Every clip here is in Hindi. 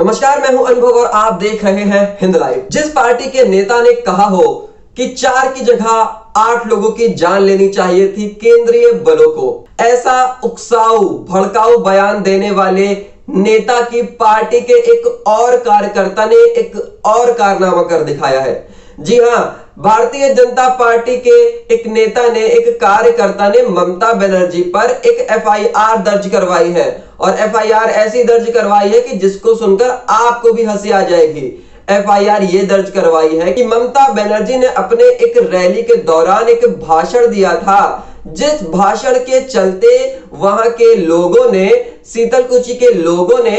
नमस्कार, मैं हूं अनुभव और आप देख रहे हैं हिंद लाइव। जिस पार्टी के नेता ने कहा हो कि 4 की जगह 8 लोगों की जान लेनी चाहिए थी केंद्रीय बलों को, ऐसा उकसाऊ भड़काऊ बयान देने वाले नेता की पार्टी के एक और कार्यकर्ता ने एक और कारनामा कर दिखाया है। जी हां, भारतीय जनता पार्टी के एक नेता ने, एक कार्यकर्ता ने ममता बनर्जी पर एक एफआईआर दर्ज करवाई है और एफआईआर ऐसी दर्ज करवाई है कि जिसको सुनकर आपको भी हंसी आ जाएगी। एफआईआर ये दर्ज करवाई है कि ममता बनर्जी ने अपने एक रैली के दौरान एक भाषण दिया था, जिस भाषण के चलते वहां के लोगों ने, शीतलकुची के लोगों ने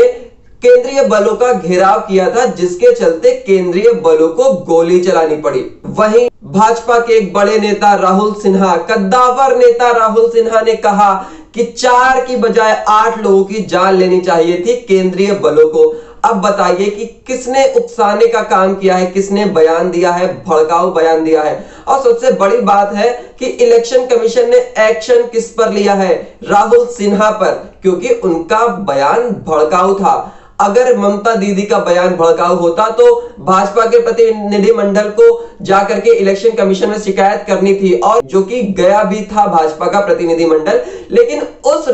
केंद्रीय बलों का घेराव किया था, जिसके चलते केंद्रीय बलों को गोली चलानी पड़ी। वहीं भाजपा के एक बड़े नेता राहुल सिन्हा, कद्दावर नेता राहुल सिन्हा ने कहा कि 4 की बजाय 8 लोगों की जान लेनी चाहिए थी केंद्रीय बलों को। अब बताइए कि किसने उकसाने का काम किया है, किसने बयान दिया है, भड़काऊ बयान दिया है। और सबसे बड़ी बात है कि इलेक्शन कमीशन ने एक्शन किस पर लिया है? राहुल सिन्हा पर, क्योंकि उनका बयान भड़काऊ था। अगर ममता दीदी का बयान भड़काऊ होता तो भाजपा के प्रतिनिधिमंडल को जाकर के इलेक्शन कमीशन में शिकायत करनी थी, और जो कि गया भी था भाजपा का प्रतिनिधिमंडल। लेकिन उस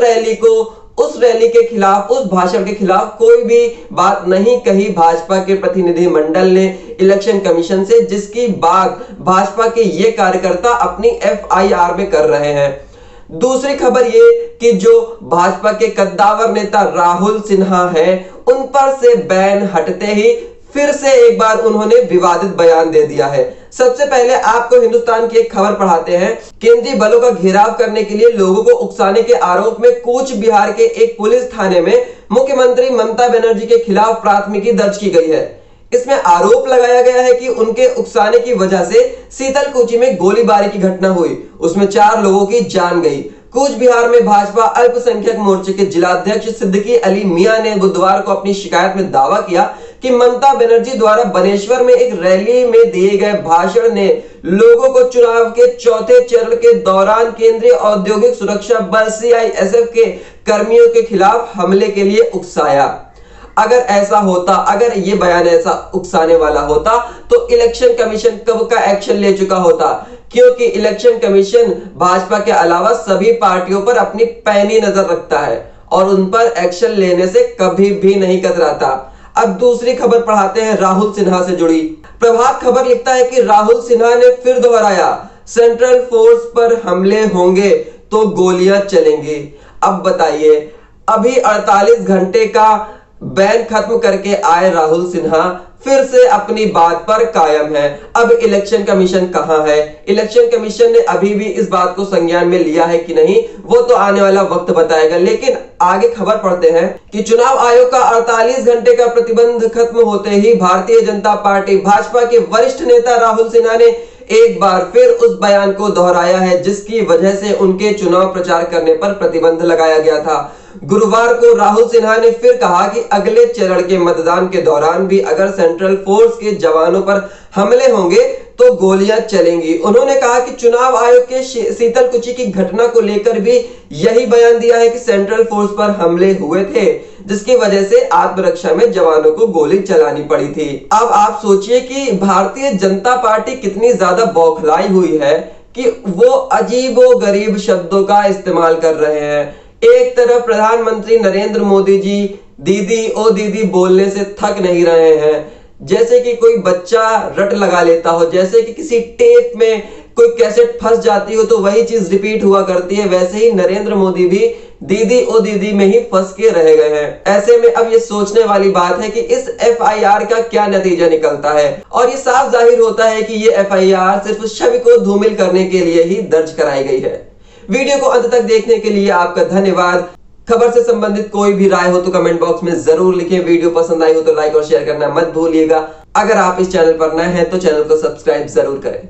रैली के खिलाफ, उस भाषण के खिलाफ कोई भी बात नहीं कही भाजपा के प्रतिनिधिमंडल ने इलेक्शन कमीशन से, जिसकी बात भाजपा के ये कार्यकर्ता अपनी एफआईआर में कर रहे हैं। दूसरी खबर ये कि जो भाजपा के कद्दावर नेता राहुल सिन्हा हैं, उन पर से बैन हटते ही फिर से एक बार उन्होंने विवादित बयान दे दिया है। सबसे पहले आपको हिंदुस्तान की एक खबर पढ़ाते हैं। केंद्रीय बलों का घेराव करने के लिए लोगों को उकसाने के आरोप में कूच बिहार के एक पुलिस थाने में मुख्यमंत्री ममता बनर्जी के खिलाफ प्राथमिकी दर्ज की गई है। इसमें आरोप लगाया गया है कि उनके उकसाने की वजह से शीतलकुची में गोलीबारी की घटना हुई, उसमें 4 लोगों की जान गई। कूच बिहार में भाजपा अल्पसंख्यक मोर्चे के जिलाध्यक्ष सिद्दीकी अली मियां ने बुधवार को अपनी शिकायत में दावा किया कि ममता बनर्जी द्वारा बनेश्वर में एक रैली में दिए गए भाषण ने लोगों को चुनाव के चौथे चरण के दौरान केंद्रीय औद्योगिक सुरक्षा बल सीआईएसएफ के कर्मियों के खिलाफ हमले के लिए उकसाया। अगर ऐसा होता, अगर ये बयान ऐसा उकसाने वाला होता तो इलेक्शन कमीशन कब का एक्शन ले चुका होता, क्योंकि इलेक्शन कमीशन भाजपा के अलावा सभी पार्टियों पर अपनी पैनी नजर रखता है और उन पर एक्शन लेने से कभी भी नहीं कतराता। अब दूसरी खबर पढ़ाते हैं राहुल सिन्हा से जुड़ी। प्रभात खबर लिखता है कि राहुल सिन्हा ने फिर दोहराया, सेंट्रल फोर्स पर हमले होंगे तो गोलियां चलेंगी। अब बताइए, अभी 48 घंटे का बैन खत्म करके आए राहुल सिन्हा फिर से अपनी बात पर कायम है। अब इलेक्शन कमीशन कहां है? इलेक्शन कमीशन ने अभी भी इस बात को संज्ञान में लिया है कि नहीं, वो तो आने वाला वक्त बताएगा। लेकिन आगे खबर पढ़ते हैं कि चुनाव आयोग का 48 घंटे का प्रतिबंध खत्म होते ही भारतीय जनता पार्टी भाजपा के वरिष्ठ नेता राहुल सिन्हा ने एक बार फिर उस बयान को दोहराया है, जिसकी वजह से उनके चुनाव प्रचार करने पर प्रतिबंध लगाया गया था। गुरुवार को राहुल सिन्हा ने फिर कहा कि अगले चरण के मतदान के दौरान भी अगर सेंट्रल फोर्स के जवानों पर हमले होंगे तो गोलियां चलेंगी। उन्होंने कहा कि चुनाव आयोग के शीतलकुची की घटना को लेकर भी यही बयान दिया है कि सेंट्रल फोर्स पर हमले हुए थे, जिसकी वजह से आत्मरक्षा में जवानों को गोली चलानी पड़ी थी। अब आप सोचिए कि भारतीय जनता पार्टी कितनी ज्यादा बौखलाई हुई है कि वो अजीबोगरीब शब्दों का इस्तेमाल कर रहे हैं। एक तरफ प्रधानमंत्री नरेंद्र मोदी जी दीदी ओ दीदी बोलने से थक नहीं रहे हैं, जैसे कि कोई बच्चा रट लगा लेता हो, जैसे कि किसी टेप में कोई कैसेट फंस जाती हो तो वही चीज रिपीट हुआ करती है, वैसे ही नरेंद्र मोदी भी दीदी ओ दीदी में ही फंस के रह गए हैं। ऐसे में अब ये सोचने वाली बात है कि इस एफआईआर का क्या नतीजा निकलता है, और ये साफ जाहिर होता है कि ये एफआईआर सिर्फ छवि को धूमिल करने के लिए ही दर्ज कराई गई है। वीडियो को अंत तक देखने के लिए आपका धन्यवाद। खबर से संबंधित कोई भी राय हो तो कमेंट बॉक्स में जरूर लिखें। वीडियो पसंद आई हो तो लाइक और शेयर करना मत भूलिएगा। अगर आप इस चैनल पर नए हैं तो चैनल को सब्सक्राइब जरूर करें।